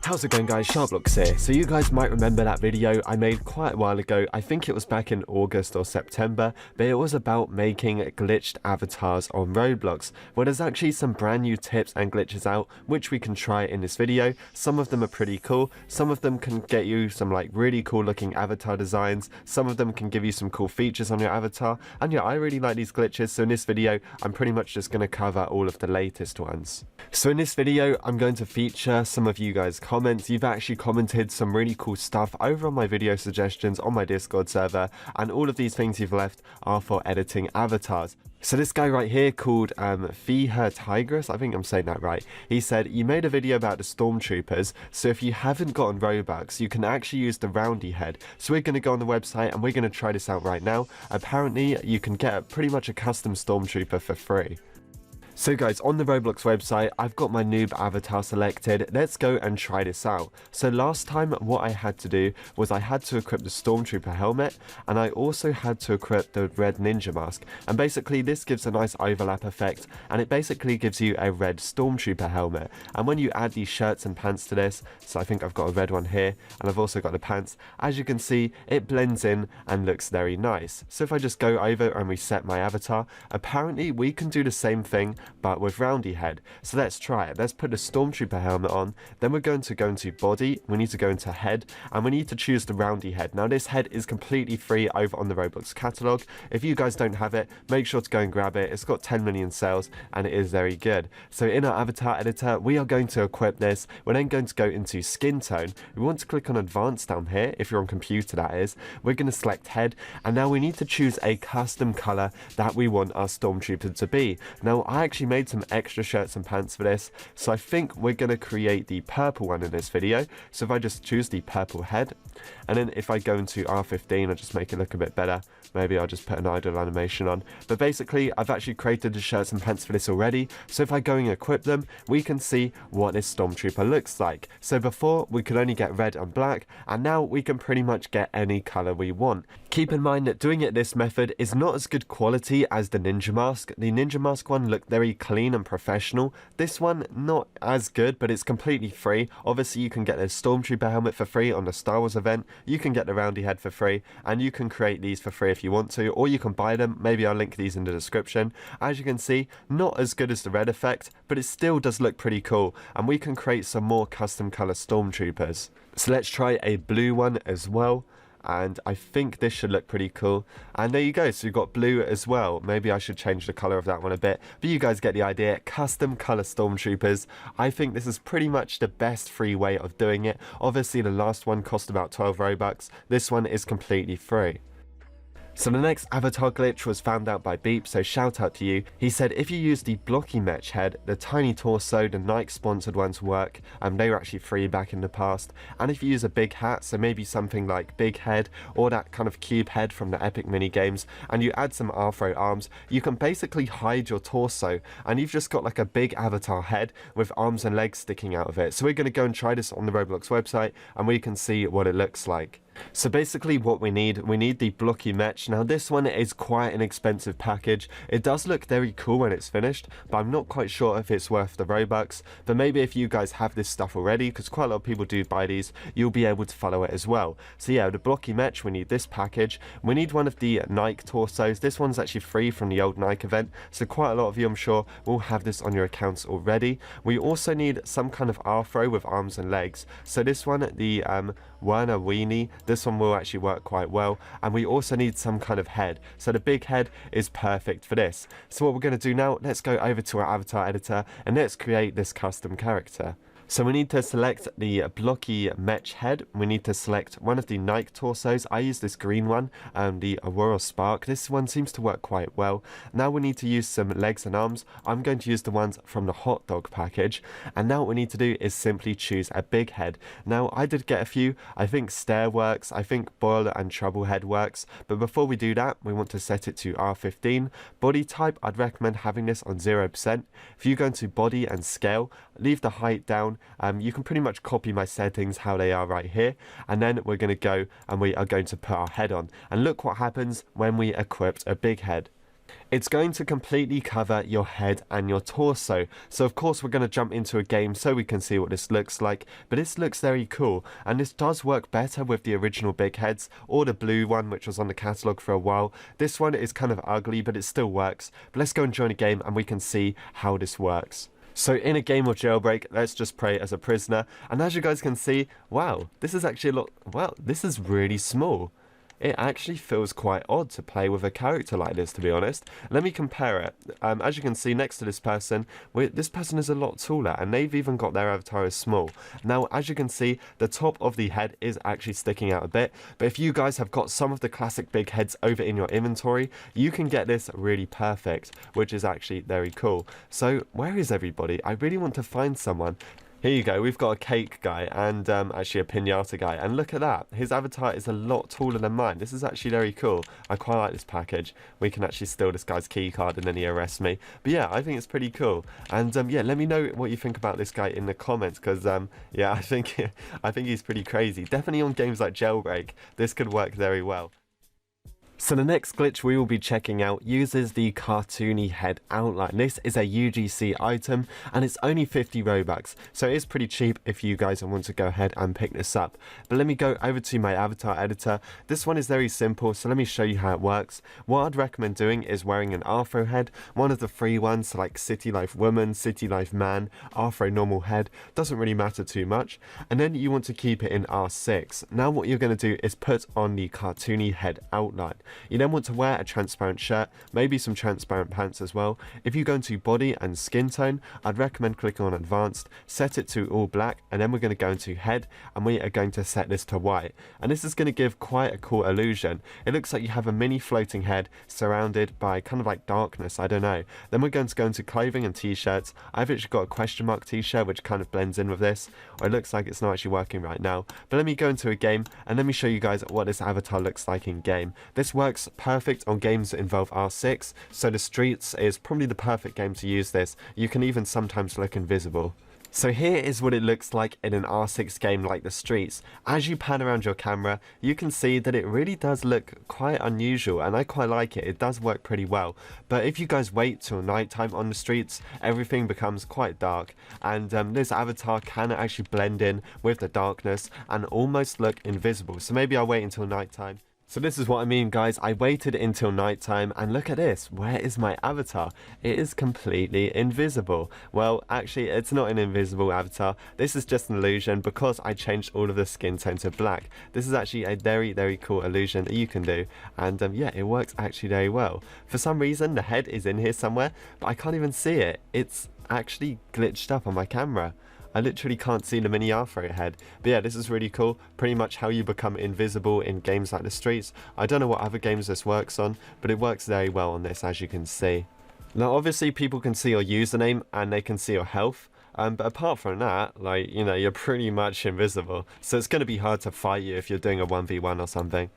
How's it going, guys? SharkBlox here. So you guys might remember that video I made quite a while ago. I think it was back in August or September, but it was about making glitched avatars on Roblox. Well, there's actually some brand new tips and glitches out which we can try in this video. Some of them are pretty cool. Some of them can get you some like really cool looking avatar designs. Some of them can give you some cool features on your avatar. And yeah, I really like these glitches. So in this video, I'm pretty much just going to cover all of the latest ones. So in this video, I'm going to feature some of you guys' comments. You've actually commented some really cool stuff over on my video suggestions on my Discord server, and all of these things you've left are for editing avatars. So this guy right here called Fiha Tigress, I think I'm saying that right, he said, you made a video about the stormtroopers, so if you haven't gotten Robux, you can actually use the Roundy Head. So we're going to go on the website and we're going to try this out right now. Apparently you can get pretty much a custom stormtrooper for free. So guys, on the Roblox website, I've got my noob avatar selected. Let's go and try this out. So last time, what I had to do was I had to equip the Stormtrooper helmet, and I also had to equip the red ninja mask. And basically, this gives a nice overlap effect, and it basically gives you a red Stormtrooper helmet. And when you add these shirts and pants to this, so I think I've got a red one here, and I've also got the pants, as you can see, it blends in and looks very nice. So if I just go over and reset my avatar, apparently we can do the same thing, but with Roundy Head. So let's try it. Let's put the Stormtrooper helmet on, then we're going to go into body, we need to go into head, and we need to choose the Roundy Head. Now this head is completely free over on the Roblox catalog. If you guys don't have it, make sure to go and grab it. It's got 10 million sales and it is very good. So in our avatar editor, we are going to equip this. We're then going to go into skin tone. We want to click on advanced down here, if you're on computer that is. We're going to select head, and now we need to choose a custom color that we want our Stormtrooper to be. Now I actually made some extra shirts and pants for this, so I think we're going to create the purple one in this video. So if I just choose the purple head, and then if I go into R15, I'll just make it look a bit better. Maybe I'll just put an idle animation on. But basically, I've actually created the shirts and pants for this already. So if I go and equip them, we can see what this Stormtrooper looks like. So before, we could only get red and black, and now we can pretty much get any color we want. Keep in mind that doing it this method is not as good quality as the ninja mask. The ninja mask one looked very clean and professional. This one, not as good, but it's completely free. Obviously, you can get the Stormtrooper helmet for free on the Star Wars event. You can get the Roundy Head for free, and you can create these for free if you want to, or you can buy them. Maybe I'll link these in the description. As you can see, not as good as the red effect, but it still does look pretty cool, and we can create some more custom color Stormtroopers. So let's try a blue one as well. And I think this should look pretty cool. And there you go, so you've got blue as well. Maybe I should change the color of that one a bit, but you guys get the idea. Custom color Stormtroopers. I think this is pretty much the best free way of doing it. Obviously the last one cost about 12 Robux. This one is completely free. So the next avatar glitch was found out by Beep, so shout out to you. He said if you use the Blocky Head, the tiny torso, the Nike sponsored ones work, they were actually free back in the past. And if you use a big hat, so maybe something like Big Head or that kind of cube head from the Epic mini games, and you add some afro arms, you can basically hide your torso, and you've just got like a big avatar head with arms and legs sticking out of it. So we're going to go and try this on the Roblox website, and we can see what it looks like. So basically what we need the Blocky Head. Now this one is quite an expensive package. It does look very cool when it's finished, but I'm not quite sure if it's worth the Robux. But maybe if you guys have this stuff already, because quite a lot of people do buy these, you'll be able to follow it as well. So yeah, the Blocky Head, we need this package. We need one of the Nike torsos. This one's actually free from the old Nike event, so quite a lot of you, I'm sure, will have this on your accounts already. We also need some kind of afro with arms and legs. So this one, the Werner Weenie, this one will actually work quite well. And we also need some kind of head, so the big head is perfect for this. So what we're going to do now, let's go over to our avatar editor and let's create this custom character. So we need to select the Blocky Head. We need to select one of the Nike torsos. I use this green one, the Aurora Spark. This one seems to work quite well. Now we need to use some legs and arms. I'm going to use the ones from the hot dog package. And now what we need to do is simply choose a big head. Now I did get a few. I think Stare works. I think Boil and Trouble Head works. But before we do that, we want to set it to R15. Body type, I'd recommend having this on 0%. If you go into body and scale, leave the height down. You can pretty much copy my settings how they are right here, and then we're going to go and we are going to put our head on, and look what happens when we equipped a big head. It's going to completely cover your head and your torso. So of course we're going to jump into a game so we can see what this looks like, but this looks very cool, and this does work better with the original big heads or the blue one which was on the catalogue for a while. This one is kind of ugly, but it still works. But let's go and join a game and we can see how this works. So in a game of Jailbreak, let's just play as a prisoner, and as you guys can see, wow, this is actually a lot, wow, this is really small. It actually feels quite odd to play with a character like this, to be honest. Let me compare it. As you can see next to this person is a lot taller, and they've even got their avatar as small. Now, as you can see, the top of the head is actually sticking out a bit, but if you guys have got some of the classic big heads over in your inventory, you can get this really perfect, which is actually very cool. So, where is everybody? I really want to find someone. Here you go, we've got a cake guy and actually a piñata guy, and look at that, his avatar is a lot taller than mine. This is actually very cool. I quite like this package. We can actually steal this guy's key card and then he arrests me. But yeah, I think it's pretty cool. And yeah, let me know what you think about this guy in the comments, because yeah, I think he's pretty crazy. Definitely on games like Jailbreak, this could work very well. So the next glitch we will be checking out uses the Cartoony Head outline. This is a UGC item and it's only 50 Robux, so it is pretty cheap if you guys want to go ahead and pick this up. But let me go over to my avatar editor. This one is very simple, so let me show you how it works. What I'd recommend doing is wearing an afro head, one of the free ones like City Life Woman, City Life Man, afro normal head, doesn't really matter too much. And then you want to keep it in R6. Now what you're going to do is put on the Cartoony Head outline. You then want to wear a transparent shirt, maybe some transparent pants as well. If you go into body and skin tone, I'd recommend clicking on advanced, set it to all black, and then we're going to go into head and we are going to set this to white. And this is going to give quite a cool illusion. It looks like you have a mini floating head surrounded by kind of like darkness, I don't know. Then we're going to go into clothing and t-shirts. I've actually got a question mark t-shirt which kind of blends in with this, or it looks like it's not actually working right now. But let me go into a game and let me show you guys what this avatar looks like in game. This works perfect on games that involve R6, so the streets is probably the perfect game to use this. You can even sometimes look invisible. So here is what it looks like in an R6 game like the streets. As you pan around your camera, you can see that it really does look quite unusual, and I quite like it. It does work pretty well. But if you guys wait till nighttime on the streets, everything becomes quite dark, and this avatar can actually blend in with the darkness and almost look invisible. So maybe I'll wait until nighttime. So this is what I mean, guys. I waited until nighttime and look at this. Where is my avatar? It is completely invisible. Well, actually, it's not an invisible avatar. This is just an illusion because I changed all of the skin tone to black. This is actually a very, very cool illusion that you can do. And yeah, it works actually very well. For some reason, the head is in here somewhere, but I can't even see it. It's actually glitched up on my camera. I literally can't see the mini afro head. But yeah, this is really cool. Pretty much how you become invisible in games like the streets. I don't know what other games this works on, but it works very well on this, as you can see. Now obviously people can see your username and they can see your health. But apart from that, like, you know, you're pretty much invisible. So it's going to be hard to fight you if you're doing a 1v1 or something.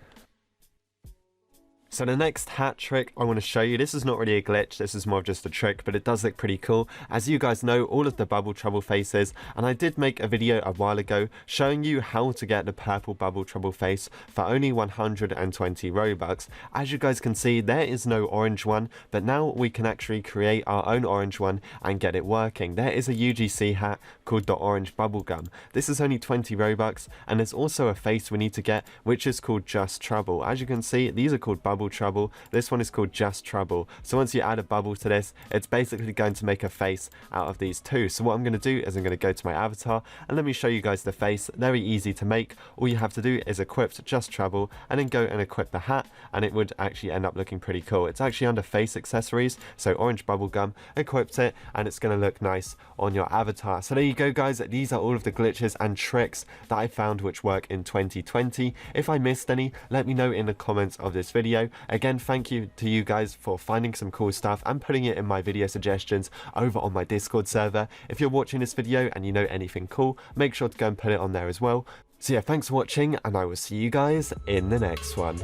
So the next hat trick I want to show you, this is not really a glitch, this is more of just a trick, but it does look pretty cool. As you guys know, all of the bubble trouble faces, and I did make a video a while ago showing you how to get the purple bubble trouble face for only 120 Robux. As you guys can see, there is no orange one, but now we can actually create our own orange one and get it working. There is a UGC hat called the Orange Bubblegum. This is only 20 Robux, and there's also a face we need to get, which is called Just Trouble. As you can see, these are called Bubble Trouble. This one is called Just Trouble. So once you add a bubble to this, it's basically going to make a face out of these two. So what I'm going to do is I'm going to go to my avatar and let me show you guys the face. Very easy to make. All you have to do is equip Just Trouble and then go and equip the hat, and it would actually end up looking pretty cool. It's actually under face accessories, so Orange Bubblegum, equipped it, and it's going to look nice on your avatar. So there you go, guys. These are all of the glitches and tricks that I found which work in 2020. If I missed any, let me know in the comments of this video. Again, thank you to you guys for finding some cool stuff and putting it in my video suggestions over on my Discord server. If you're watching this video and you know anything cool, make sure to go and put it on there as well. So yeah, thanks for watching, and I will see you guys in the next one.